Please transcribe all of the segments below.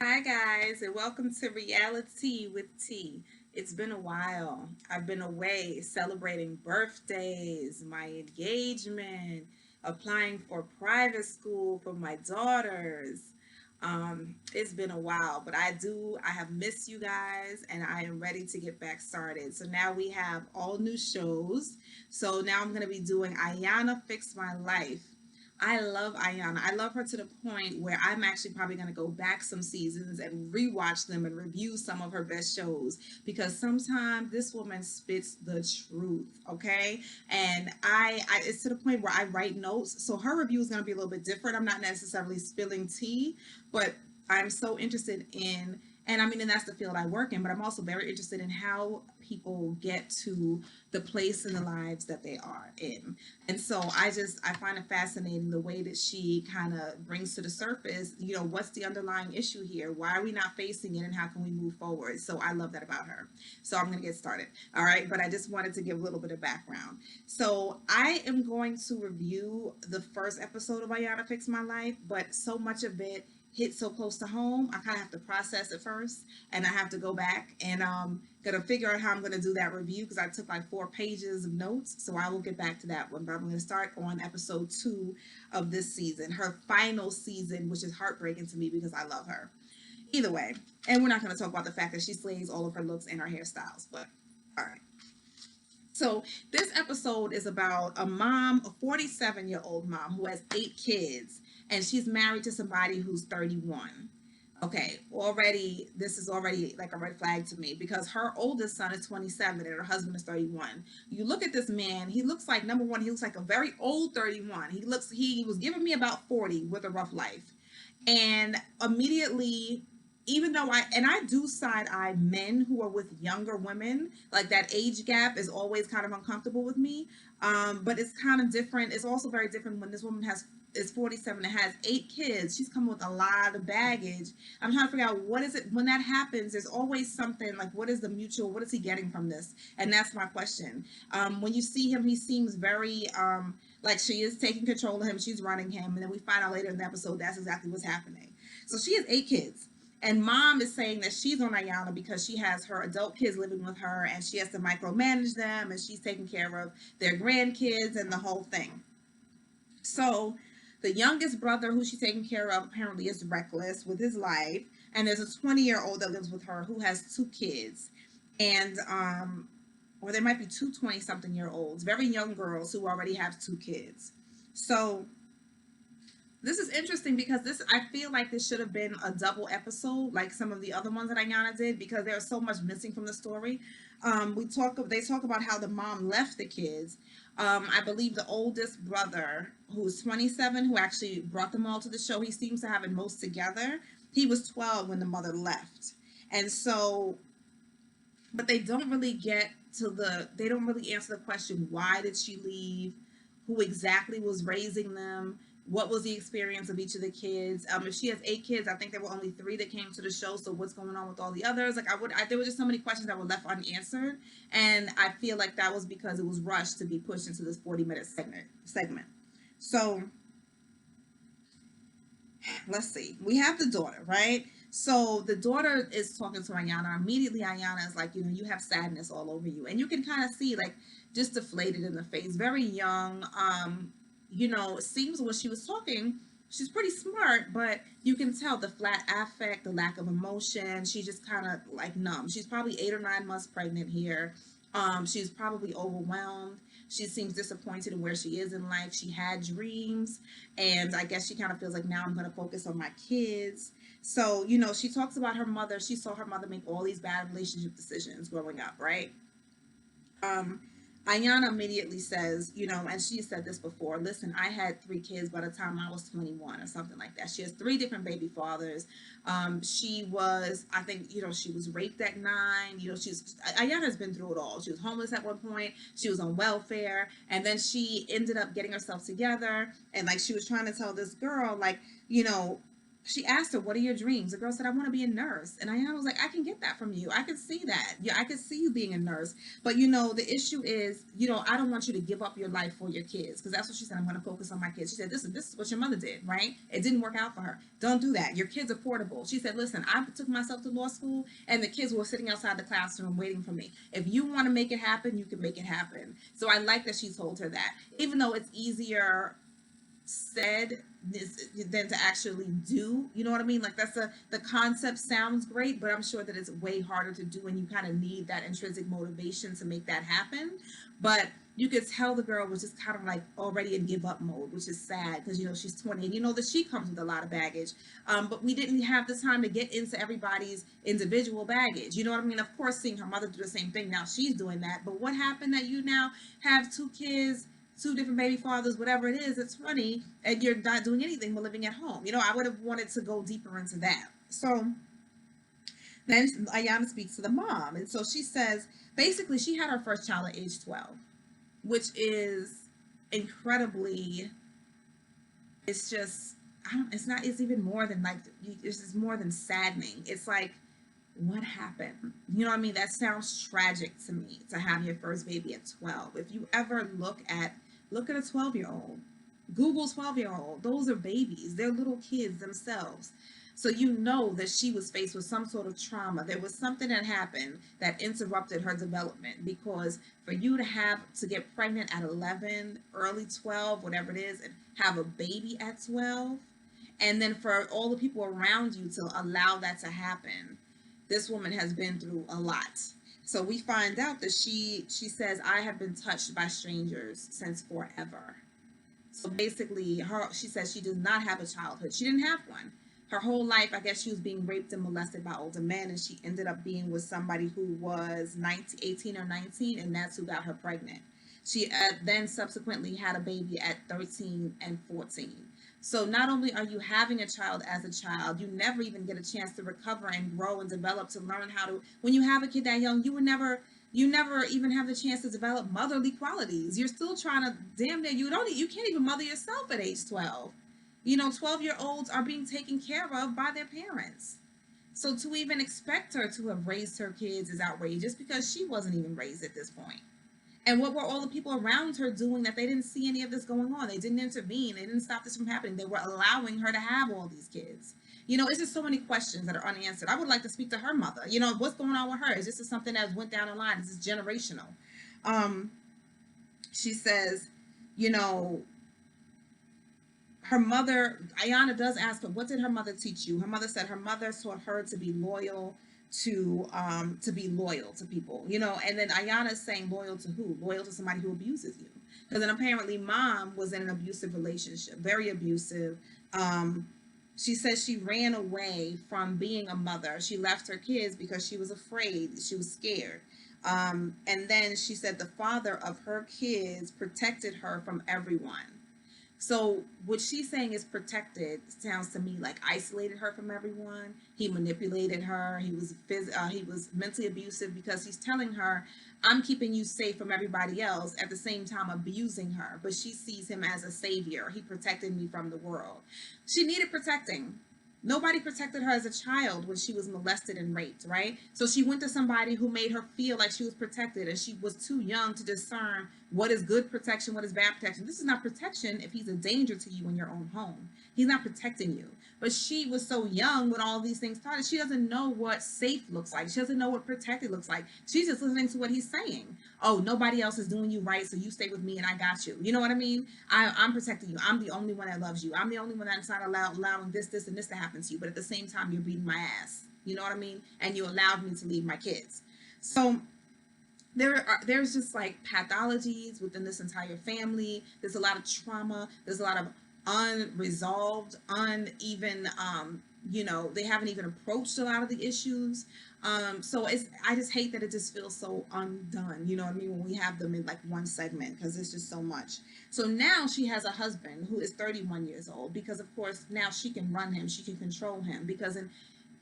Hi, guys, and welcome to Reality with T. It's been a while. I've been away celebrating birthdays, my engagement, applying for private school for my daughters. It's been a while, but I have missed you guys, and I am ready to get back started. So now we have all new shows. So now I'm going to be doing Iyanla Fix My Life. I love Ayanna. I love her to the point where I'm actually probably going to go back some seasons and rewatch them and review some of her best shows because sometimes this woman spits the truth, okay? And I it's to the point where I write notes. So her review is going to be a little bit different. I'm not necessarily spilling tea, but I'm so interested in, and I mean, and that's the field I work in, but I'm also very interested in how people get to the place in the lives that they are in. And so I find it fascinating the way that she kind of brings to the surface, what's the underlying issue here? Why are we not facing it and how can we move forward? So I love that about her. So I'm going to get started. All right. But I just wanted to give a little bit of background. So I am going to review the first episode of Ayana Fix My Life, but so much of it hit so close to home, I kind of have to process it first, and I have to go back and gonna figure out how I'm gonna do that review because I took like 4 pages of notes. So I will get back to that one, but I'm gonna start on episode 2 of this season, her final season, which is heartbreaking to me because I love her. Either way, and we're not gonna talk about the fact that she slays all of her looks and her hairstyles, but all right. So this episode is about a mom, a 47-year-old mom who has 8 kids, and she's married to somebody who's 31. Okay, already this is already like a red flag to me because her oldest son is 27 and her husband is 31. You look at this man, he looks like, number one, he looks like a very old 31. He was giving me about 40 with a rough life. And immediately, even though I do side eye men who are with younger women, like that age gap is always kind of uncomfortable with me. But it's kind of different. It's also very different when this woman is 47 and has 8 kids. She's coming with a lot of baggage. I'm trying to figure out what is it when that happens. There's always something like, what is the mutual? What is he getting from this? And that's my question. When you see him, he seems very like she is taking control of him. She's running him, and then we find out later in the episode that's exactly what's happening. So she has 8 kids. And mom is saying that she's on Ayana because she has her adult kids living with her and she has to micromanage them and she's taking care of their grandkids and the whole thing. So the youngest brother who she's taking care of apparently is reckless with his life. And there's a 20-year-old that lives with her who has 2 kids. And or there might be two 20-something-year-olds, very young girls who already have 2 kids. So this is interesting because this I feel like this should have been a double episode, like some of the other ones that Ayana did, because there's so much missing from the story. They talk about how the mom left the kids. I believe the oldest brother, who's 27, who actually brought them all to the show, he seems to have it most together. He was 12 when the mother left, and so, but they don't really answer the question, why did she leave, who exactly was raising them, what was the experience of each of the kids. If she has 8 kids, I think there were only 3 that came to the show, so what's going on with all the others? Like, there were just so many questions that were left unanswered, and I feel like that was because it was rushed to be pushed into this 40-minute segment. So let's see. We have the daughter, right? So the daughter is talking to Ayana. Immediately, Ayana is like, you have sadness all over you. And you can kind of see, like, just deflated in the face. Very young. It seems when she was talking, she's pretty smart, but you can tell the flat affect, the lack of emotion. She's just kind of like numb. She's probably 8 or 9 months pregnant here. She's probably overwhelmed. She seems disappointed in where she is in life. She had dreams, and I guess she kind of feels like now I'm going to focus on my kids. So, she talks about her mother. She saw her mother make all these bad relationship decisions growing up, right? Um, Ayana immediately says, and she said this before, listen, I had 3 kids by the time I was 21 or something like that. She has 3 different baby fathers. She was, I think, she was raped at 9. Ayana's been through it all. She was homeless at one point. She was on welfare. And then she ended up getting herself together. And like, she was trying to tell this girl, like, she asked her, "What are your dreams?" The girl said, "I want to be a nurse." And Ayana was like, "I can get that from you. I can see that. Yeah, I can see you being a nurse. But the issue is, I don't want you to give up your life for your kids, because that's what she said. I'm going to focus on my kids." She said, this is what your mother did, right? It didn't work out for her. Don't do that. Your kids are portable." She said, "Listen, I took myself to law school, and the kids were sitting outside the classroom waiting for me. If you want to make it happen, you can make it happen." So I like that she told her that, even though it's easier said this than to actually do. You know what I mean? Like, the concept sounds great, but I'm sure that it's way harder to do, and you kind of need that intrinsic motivation to make that happen. But you could tell the girl was just kind of like already in give up mode, which is sad, because she's 20, and that she comes with a lot of baggage. But we didn't have the time to get into everybody's individual baggage. You know what I mean? Of course, seeing her mother do the same thing, now she's doing that. But what happened that you now have two kids, two different baby fathers, whatever it is, it's funny, and you're not doing anything but living at home. I would have wanted to go deeper into that. So then Ayana speaks to the mom, and so she says basically she had her first child at age 12, which is incredibly. It's just, I don't. It's not. It's even more than like. It's just more than saddening. It's like, what happened? You know what I mean? That sounds tragic to me, to have your first baby at 12. If you ever look at a 12-year-old, Google 12-year-old, those are babies. They're little kids themselves. So that she was faced with some sort of trauma. There was something that happened that interrupted her development, because for you to get pregnant at 11, early 12, whatever it is, and have a baby at 12, and then for all the people around you to allow that to happen, this woman has been through a lot. So we find out that she says, "I have been touched by strangers since forever." So basically, she says she does not have a childhood. She didn't have one. Her whole life, I guess she was being raped and molested by older men, and she ended up being with somebody who was 19, 18 or 19, and that's who got her pregnant. She then subsequently had a baby at 13 and 14. So not only are you having a child as a child, you never even get a chance to recover and grow and develop, to learn how to. When you have a kid that young, you never even have the chance to develop motherly qualities. You're still trying to, damn near, you can't even mother yourself at age 12. 12-year-olds are being taken care of by their parents. So to even expect her to have raised her kids is outrageous, because she wasn't even raised at this point. And what were all the people around her doing that they didn't see any of this going on? They didn't intervene. They didn't stop this from happening. They were allowing her to have all these kids. It's just so many questions that are unanswered. I would like to speak to her mother. What's going on with her? Is this something that went down the line? Is this generational? Um, she says, you know, her mother, Ayana does ask her, "What did her mother teach you?" Her mother said her mother taught her to be loyal to people, and then Ayana is saying, loyal to who? Loyal to somebody who abuses you. Because then apparently mom was in an abusive relationship, very abusive. She says she ran away from being a mother. She left her kids because she was afraid, she was scared. And then she said the father of her kids protected her from everyone. So what she's saying is protected sounds to me like isolated her from everyone. He manipulated her. He was mentally abusive, because he's telling her, "I'm keeping you safe from everybody else," at the same time abusing her. But she sees him as a savior. He protected me from the world. She needed protecting. Nobody protected her as a child when she was molested and raped, right? So she went to somebody who made her feel like she was protected, and she was too young to discern what is good protection, what is bad protection. This is not protection if he's a danger to you in your own home. He's not protecting you. But she was so young when all these things started. She doesn't know what safe looks like. She doesn't know what protected looks like. She's just listening to what he's saying. "Oh, nobody else is doing you right, so you stay with me and I got you." You know what I mean? I'm protecting you. I'm the only one that loves you. I'm the only one that's not allowing this, and this to happen to you. But at the same time, you're beating my ass. You know what I mean? And you allowed me to leave my kids. So there's just like pathologies within this entire family. There's a lot of trauma. There's a lot of unresolved, uneven, they haven't even approached a lot of the issues. So I just hate that it just feels so undone, you know what I mean, when we have them in like one segment, because it's just so much. So now she has a husband who is 31 years old, because of course now she can run him, she can control him, because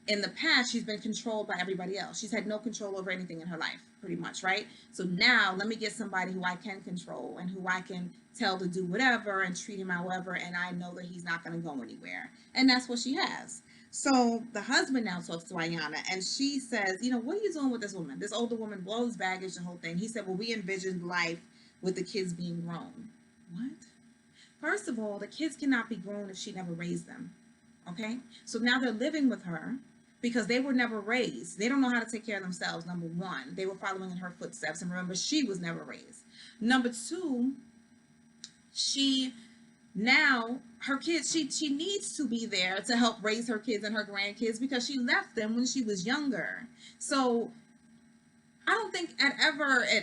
in the past she's been controlled by everybody else. She's had no control over anything in her life, pretty much, right? So now let me get somebody who I can control and who I can tell to do whatever and treat him however, and I know that he's not going to go anywhere. And that's what she has. So the husband now talks to Iyanla, and she says, what are you doing with this woman? This older woman blows baggage, the whole thing. He said, well, we envisioned life with the kids being grown. What? First of all, the kids cannot be grown if she never raised them. Okay? So now they're living with her because they were never raised. They don't know how to take care of themselves, number one. They were following in her footsteps. And remember, she was never raised. Number two, she now her kids, she needs to be there to help raise her kids and her grandkids because she left them when she was younger. So I don't think at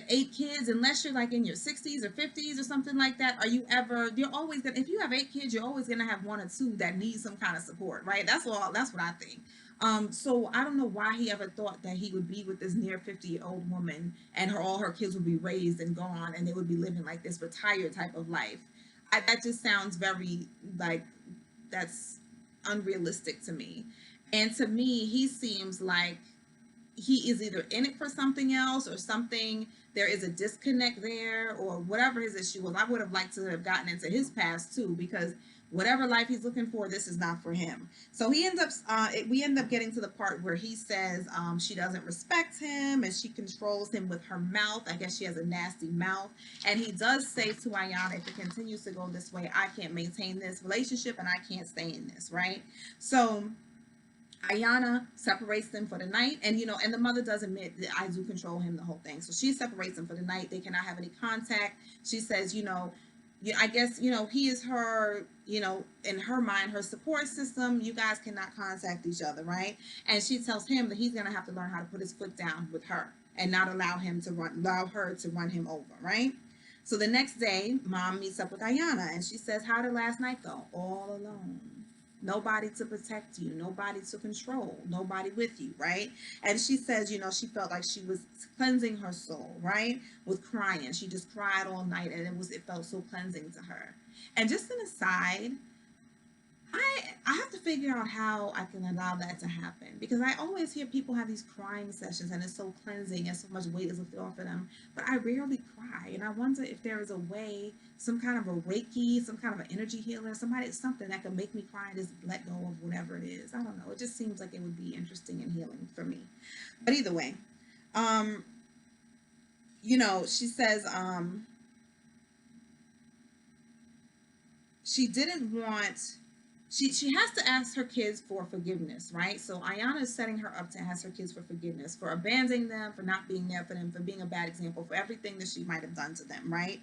8 kids, unless you're like in your 60s or 50s or something like that, you're always gonna, if you have 8 kids, you're always gonna have one or two that need some kind of support, right? That's what I think. So I don't know why he ever thought that he would be with this near 50-year-old woman and all her kids would be raised and gone and they would be living like this retired type of life. That just sounds very like that's unrealistic to me. And to me, he seems like he is either in it for something else or something. There is a disconnect there or whatever his issue was. I would have liked to have gotten into his past too, because whatever life he's looking for, this is not for him. So we end up getting to the part where he says she doesn't respect him and she controls him with her mouth. I guess she has a nasty mouth. And he does say to Iyanla, if it continues to go this way, I can't maintain this relationship and I can't stay in this, right? So Iyanla separates them for the night, and and the mother does admit that I do control him, the whole thing. So she separates them for the night. They cannot have any contact. She says, I guess, he is her, in her mind, her support system. You guys cannot contact each other, right? And she tells him that he's gonna have to learn how to put his foot down with her and not allow her to run him over, right? So the next day, mom meets up with Iyanla, and she says, how did last night go? All alone. Nobody to protect you, nobody to control, nobody with you, right? And she says, she felt like she was cleansing her soul, right? With crying. She just cried all night and it felt so cleansing to her. And just an aside, I have to figure out how I can allow that to happen, because I always hear people have these crying sessions and it's so cleansing and so much weight is lifted off of them, but I rarely cry. And I wonder if there is a way, some kind of a Reiki, some kind of an energy healer, something that can make me cry and just let go of whatever it is. I don't know. It just seems like it would be interesting and healing for me. But either way, she says, she didn't want, she has to ask her kids for forgiveness, right? So Iyanla is setting her up to ask her kids for forgiveness, for abandoning them, for not being there for them, for being a bad example, for everything that she might have done to them, right?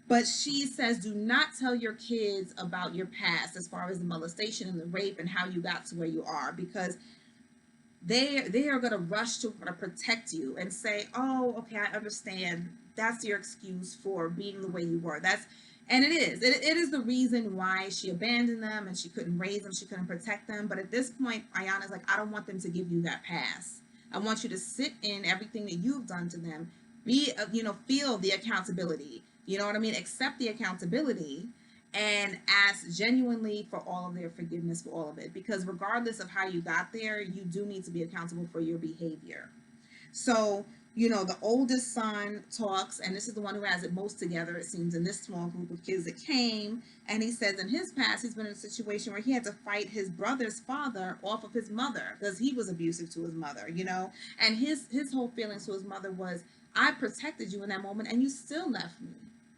But she says, do not tell your kids about your past as far as the molestation and the rape and how you got to where you are, because they are going to rush to protect you and say, oh, okay, I understand. That's your excuse for being the way you were. And it is the reason why she abandoned them and she couldn't raise them, she couldn't protect them. But at this point, Iyanla's like, I don't want them to give you that pass. I want you to sit in everything that you've done to them. Feel the accountability. You know what I mean? Accept the accountability and ask genuinely for all of their forgiveness for all of it. Because regardless of how you got there, you do need to be accountable for your behavior. So, the oldest son talks, and this is the one who has it most together, it seems, in this small group of kids that came. And he says in his past, he's been in a situation where he had to fight his brother's father off of his mother because he was abusive to his mother, And his whole feelings to his mother was, I protected you in that moment and you still left me.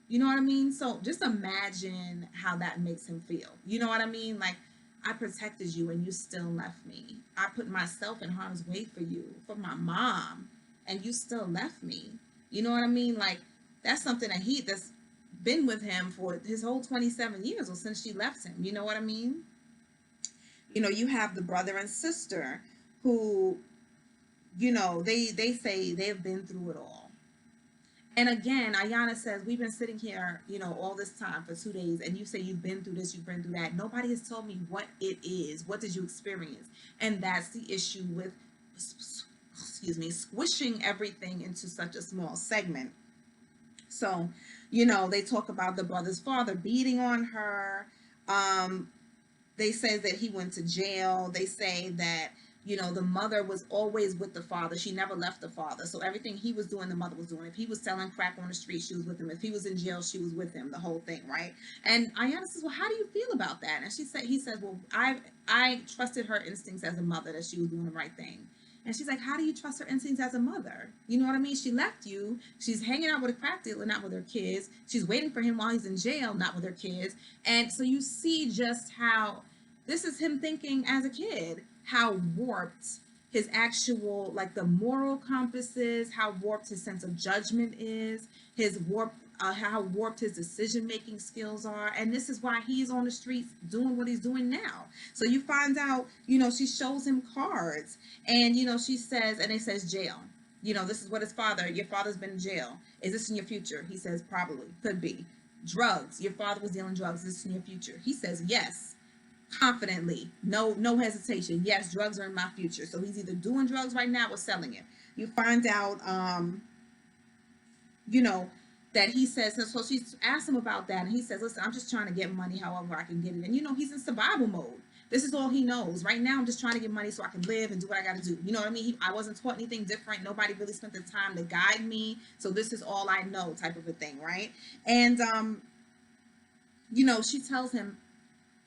You know what I mean? So just imagine how that makes him feel. You know what I mean? Like, I protected you and you still left me. I put myself in harm's way for you, for my mom, and you still left me. You know what I mean? Like, that's something that's been with him for his whole 27 years or since she left him. You know what I mean? You have the brother and sister who, they say they've been through it all. And again, Iyanla says, we've been sitting here, all this time for 2 days, and you say you've been through this, you've been through that. Nobody has told me what it is. What did you experience? And that's the issue with, squishing everything into such a small segment. So, they talk about the brother's father beating on her. They say that he went to jail. They say that The mother was always with the father. She never left the father. So everything he was doing, the mother was doing. If he was selling crack on the street, she was with him. If he was in jail, she was with him. The whole thing, right? And Ayanna says, "Well, how do you feel about that?" And he says, "Well, I trusted her instincts as a mother that she was doing the right thing." And she's like, "How do you trust her instincts as a mother? You know what I mean? She left you. She's hanging out with a crack dealer, not with her kids. She's waiting for him while he's in jail, not with her kids." And so you see just how this is him thinking as a kid, how warped his actual, like, the moral compass is, how warped his sense of judgment is, his warped how warped his decision making skills are. And this is why he's on the streets doing what he's doing now. So you find out, she shows him cards, and she says, and it says jail. This is what your father's been in jail. Is this in your future? He says, probably, could be. Drugs, your father was dealing drugs. Is this in your future? He says, yes, confidently, no hesitation. Yes, drugs are in my future. So he's either doing drugs right now or selling it. You find out, you know, that he says, and so she asked him about that, and he says, "Listen, I'm just trying to get money however I can get it." And he's in survival mode. This is all he knows right now. I'm just trying to get money so I can live and do what I got to do. You know what I mean? I wasn't taught anything different. Nobody really spent the time to guide me. So this is all I know, type of a thing, right? And she tells him,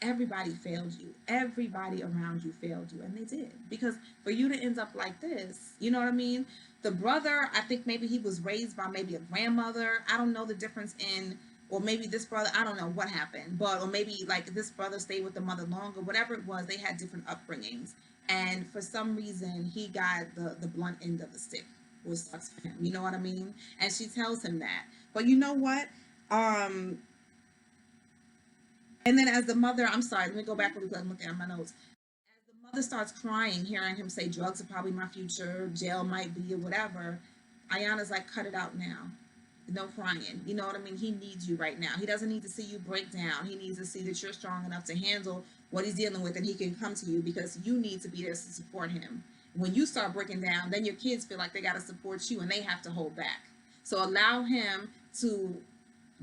everybody failed you. Everybody around you failed you. And they did. Because for you to end up like this, you know what I mean? The brother, I think maybe he was raised by maybe a grandmother. I don't know the difference in, or maybe this brother, I don't know what happened, or maybe like this brother stayed with the mother longer, whatever it was, they had different upbringings. And for some reason, he got the blunt end of the stick, which sucks for him. You know what I mean? And she tells him that. But you know what? And then as the mother, I'm sorry, let me go back really quick. I'm looking at my notes. As the mother starts crying, hearing him say drugs are probably my future, jail might be, or whatever, Ayanna's like, cut it out now. No crying. You know what I mean? He needs you right now. He doesn't need to see you break down. He needs to see that you're strong enough to handle what he's dealing with, and he can come to you because you need to be there to support him. When you start breaking down, then your kids feel like they got to support you and they have to hold back. So allow him to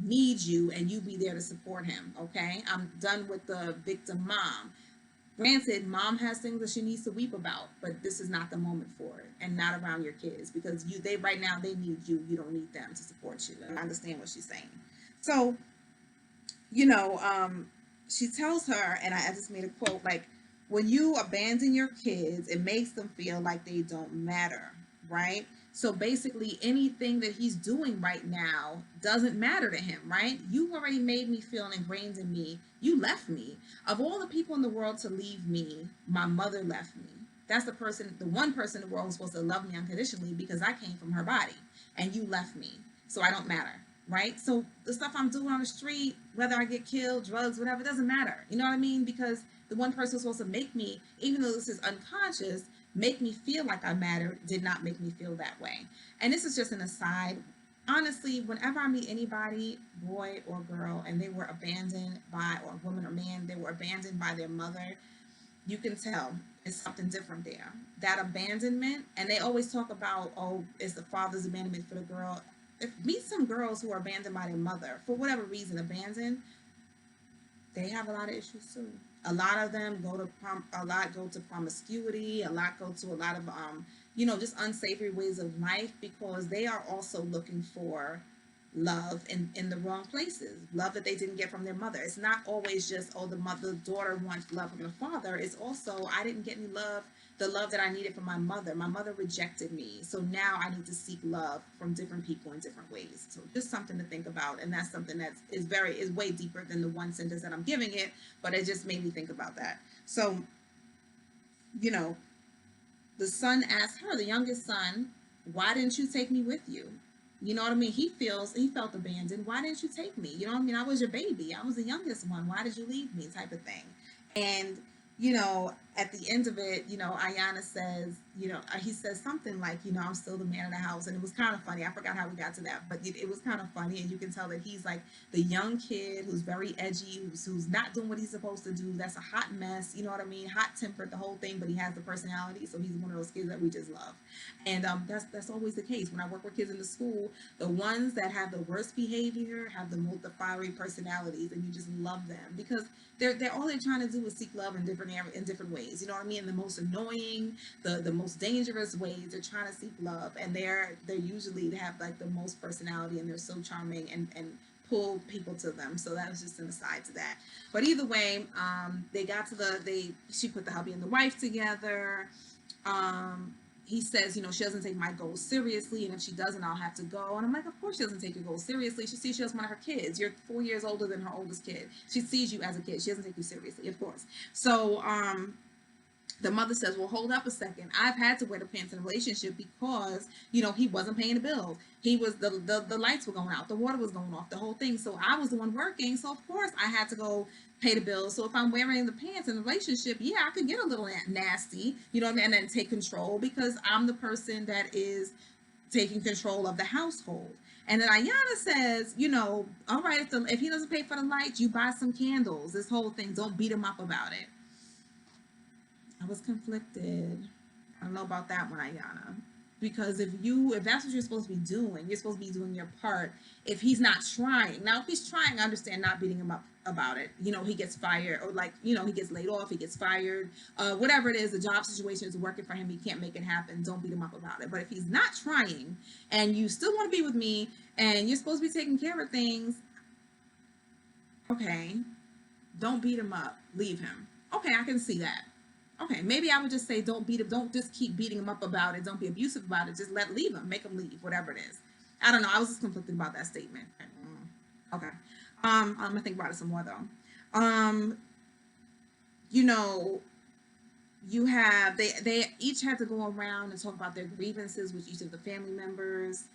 need you and you be there to support him. Okay, I'm done with the victim mom. Granted, mom has things that she needs to weep about, but this is not the moment for it, and not around your kids, because they right now, they need you. You don't need them to support you. And I understand what she's saying. So you know she tells her, and I just made a quote, like, when you abandon your kids, it makes them feel like they don't matter, right? So basically, anything that he's doing right now doesn't matter to him, right? You already made me feel ingrained in me. You left me. Of all the people in the world to leave me, my mother left me. That's the one person in the world who's supposed to love me unconditionally, because I came from her body, and you left me. So I don't matter, right? So the stuff I'm doing on the street, whether I get killed, drugs, whatever, it doesn't matter. You know what I mean? Because the one person who's supposed to make me, even though this is unconscious, make me feel like I mattered, did not make me feel that way. And this is just an aside. Honestly, whenever I meet anybody, boy or girl, and they were abandoned by, or woman or man, they were abandoned by their mother, you can tell it's something different there. That abandonment, and they always talk about, oh, it's the father's abandonment for the girl. If meet some girls who are abandoned by their mother for whatever reason, abandoned, they have a lot of issues too. A lot of them a lot go to promiscuity, a lot go to a lot of just unsavory ways of life, because they are also looking for love in the wrong places, love that they didn't get from their mother. It's not always just, oh, the daughter wants love from the father. It's also, I didn't get any love, the love that I needed from my mother. My mother rejected me, so now I need to seek love from different people in different ways. So just something to think about, and that's something that is way deeper than the one sentence that I'm giving it, but it just made me think about that. So you know the son asked her, the youngest son, why didn't you take me with you? You know what I mean? He felt abandoned. Why didn't you take me? You know what I mean? I was your baby. I was the youngest one. Why did you leave me? Type of thing. And at the end of it, Ayanna says, he says something like, I'm still the man of the house. And it was kind of funny. I forgot how we got to that, but it was kind of funny. And you can tell that he's like the young kid who's very edgy, who's not doing what he's supposed to do. That's a hot mess. You know what I mean? Hot tempered, the whole thing, but he has the personality. So he's one of those kids that we just love. And that's always the case. When I work with kids in the school, the ones that have the worst behavior have the most fiery personalities, and you just love them, because they're all they're trying to do is seek love in different ways. ways, you know what I mean, the most annoying, the most dangerous ways. They're trying to seek love, and they're usually, they have like the most personality, and they're so charming and pull people to them. So that was just an aside to that. But either way, they got to she put the hubby and the wife together. um he says, she doesn't take my goals seriously, and if she doesn't, I'll have to go. And I'm like, of course she doesn't take your goals seriously. She sees you as one of her kids. You're 4 years older than her oldest kid. She sees you as a kid. She doesn't take you seriously, of course. So the mother says, well, hold up a second. I've had to wear the pants in a relationship because, he wasn't paying the bills. He was, the lights were going out, the water was going off, the whole thing. So I was the one working. So of course I had to go pay the bills. So if I'm wearing the pants in the relationship, yeah, I could get a little nasty, and then take control, because I'm the person that is taking control of the household. And then Iyanla says, all right, if he doesn't pay for the lights, you buy some candles. This whole thing, don't beat him up about it. I was conflicted. I don't know about that one, Iyanla. Because if that's what you're supposed to be doing, you're supposed to be doing your part. If he's not trying, now if he's trying, I understand not beating him up about it. He gets fired, or he gets laid off, he gets fired, whatever it is, the job situation is working for him, he can't make it happen. Don't beat him up about it. But if he's not trying, and you still want to be with me, and you're supposed to be taking care of things, okay, don't beat him up. Leave him. Okay, I can see that. Okay, maybe I would just say don't beat him. Don't just keep beating him up about it. Don't be abusive about it. Just leave him. Make him leave. Whatever it is. I don't know. I was just conflicted about that statement. Okay. I'm gonna think about it some more though. You know, you have they each had to go around and talk about their grievances with each of the family members,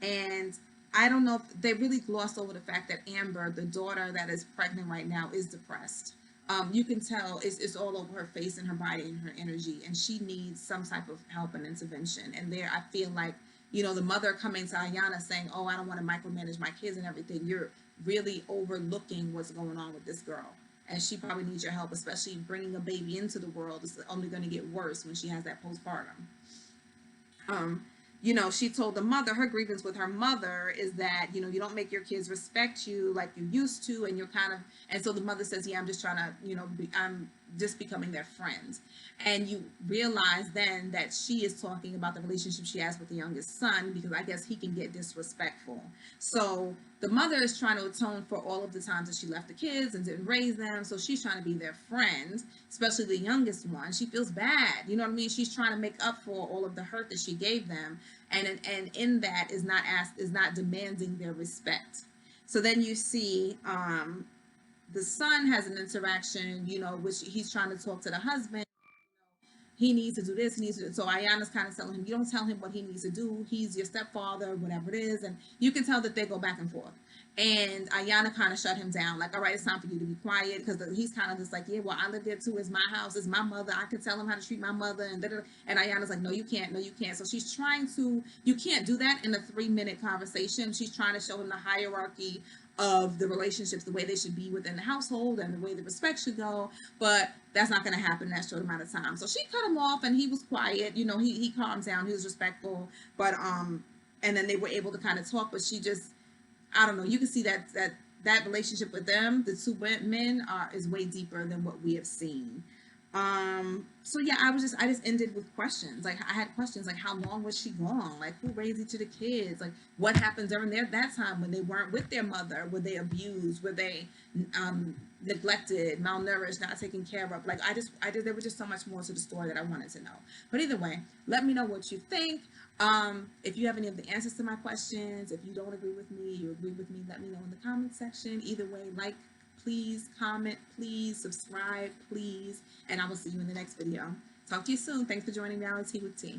and I don't know if they really glossed over the fact that Amber, the daughter that is pregnant right now, is depressed. You can tell it's all over her face and her body and her energy, and she needs some type of help and intervention. And there, I feel like, the mother coming to Iyanla saying, oh, I don't want to micromanage my kids and everything. You're really overlooking what's going on with this girl. And she probably needs your help, especially bringing a baby into the world. It's only going to get worse when she has that postpartum. Um, she told the mother, her grievance with her mother is that, you don't make your kids respect you like you used to, and you're kind of, and so the mother says, yeah, I'm just trying to, I'm just becoming their friend. And you realize then that she is talking about the relationship she has with the youngest son, because I guess he can get disrespectful. So the mother is trying to atone for all of the times that she left the kids and didn't raise them. So she's trying to be their friend, especially the youngest one. She feels bad. You know what I mean? She's trying to make up for all of the hurt that she gave them. And in that is not demanding their respect. So then you see the son has an interaction, which he's trying to talk to the husband. He needs to do this, he needs to do. So Iyanla's kind of telling him, you don't tell him what he needs to do. He's your stepfather, whatever it is. And you can tell that they go back and forth. And Iyanla kind of shut him down, like, all right, it's time for you to be quiet, because he's kind of just like, yeah, well, I live there too. It's my house, it's my mother. I can tell him how to treat my mother, and da-da-da. And Iyanla's like, no, you can't, no, you can't. So she's trying to, you can't do that in a 3-minute conversation. She's trying to show him the hierarchy of the relationships, the way they should be within the household, and the way the respect should go. But that's not going to happen in that short amount of time. So she cut him off, and he was quiet. He calmed down. He was respectful. But and then they were able to kind of talk. But she just, I don't know. You can see that relationship with them, the two men, is way deeper than what we have seen. So yeah, I just ended with questions. Like, I had questions like, how long was she gone? Like, who raised each of the kids? Like, what happened during that time when they weren't with their mother? Were they abused? Were they neglected, malnourished, not taken care of? Like, there was just so much more to the story that I wanted to know. But either way, let me know what you think. If you have any of the answers to my questions, if you don't agree with me, you agree with me, let me know in the comment section. Either way, like, please, comment, please, subscribe, please, and I will see you in the next video. Talk to you soon. Thanks for joining Reality with T.